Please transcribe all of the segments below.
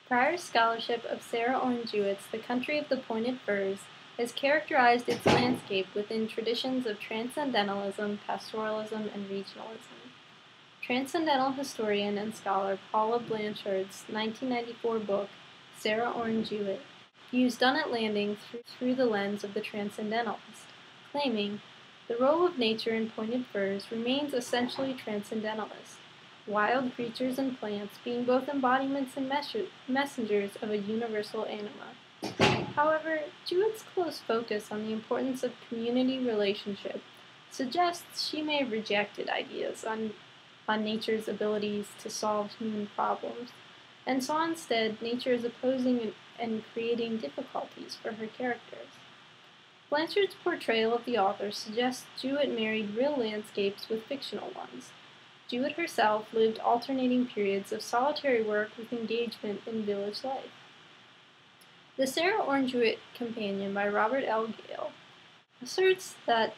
Prior scholarship of Sarah Orne Jewett's The Country of the Pointed Firs has characterized its landscape within traditions of transcendentalism, pastoralism, and regionalism. Transcendental historian and scholar Paula Blanchard's 1994 book, Sarah Orne Jewett, views Dunnet Landing through the lens of the transcendentalist, claiming, "The role of nature in pointed firs remains essentially transcendentalist, wild creatures and plants being both embodiments and messengers of a universal anima." However, Jewett's close focus on the importance of community relationship suggests she may have rejected ideas on nature's abilities to solve human problems, and saw instead nature as opposing and creating difficulties for her characters. Blanchard's portrayal of the author suggests Jewett married real landscapes with fictional ones. Jewett herself lived alternating periods of solitary work with engagement in village life. The Sarah Orne Jewett Companion by Robert L. Gale asserts that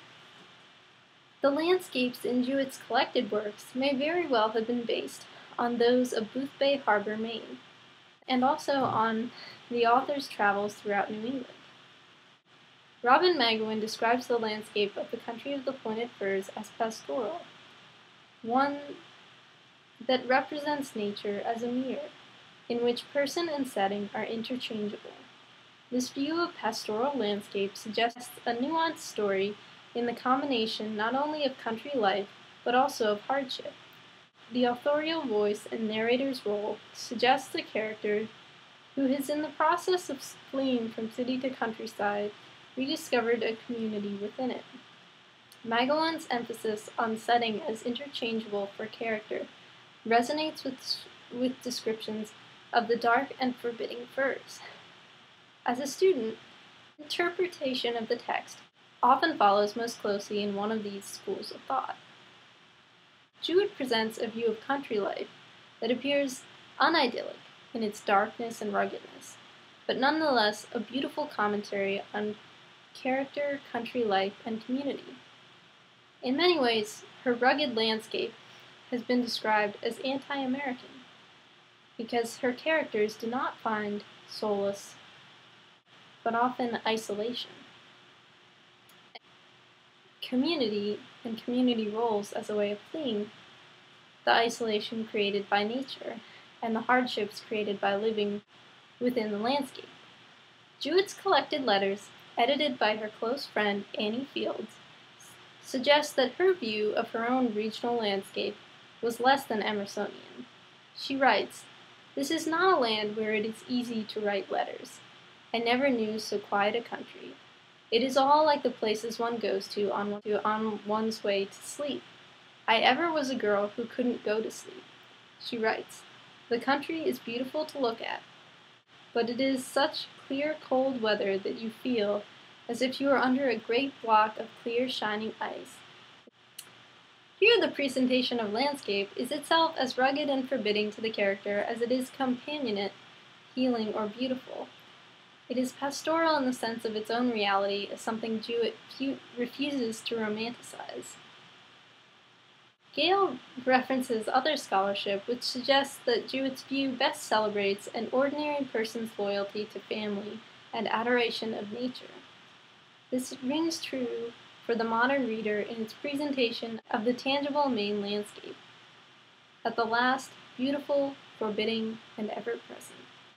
the landscapes in Jewett's collected works may very well have been based on those of Boothbay Harbor, Maine, and also on the author's travels throughout New England. Robin Magowin describes the landscape of the Country of the Pointed Firs as pastoral, one that represents nature as a mirror, in which person and setting are interchangeable. This view of pastoral landscape suggests a nuanced story in the combination not only of country life, but also of hardship. The authorial voice and narrator's role suggests a character who has, in the process of fleeing from city to countryside, rediscovered a community within it. Magowin's emphasis on setting as interchangeable for character resonates with descriptions of the dark and forbidding firs. As a student, interpretation of the text often follows most closely in one of these schools of thought. Jewett presents a view of country life that appears unidyllic in its darkness and ruggedness, but nonetheless a beautiful commentary on character, country life, and community. In many ways, her rugged landscape has been described as anti-American, because her characters do not find solace, but often isolation. Community and community roles as a way of fleeing the isolation created by nature and the hardships created by living within the landscape. Jewett's collected letters, edited by her close friend Annie Fields, suggest that her view of her own regional landscape was less than Emersonian. She writes, "This is not a land where it is easy to write letters. I never knew so quiet a country. It is all like the places one goes to on one's way to sleep. I ever was a girl who couldn't go to sleep." She writes, "The country is beautiful to look at, but it is such clear, cold weather that you feel as if you were under a great block of clear, shining ice." Here the presentation of landscape is itself as rugged and forbidding to the character as it is companionate, healing, or beautiful. It is pastoral in the sense of its own reality as something Jewett refuses to romanticize. Gale references other scholarship which suggests that Jewett's view best celebrates an ordinary person's loyalty to family and adoration of nature. This rings true for the modern reader in its presentation of the tangible Maine landscape, at the last beautiful, forbidding, and ever-present.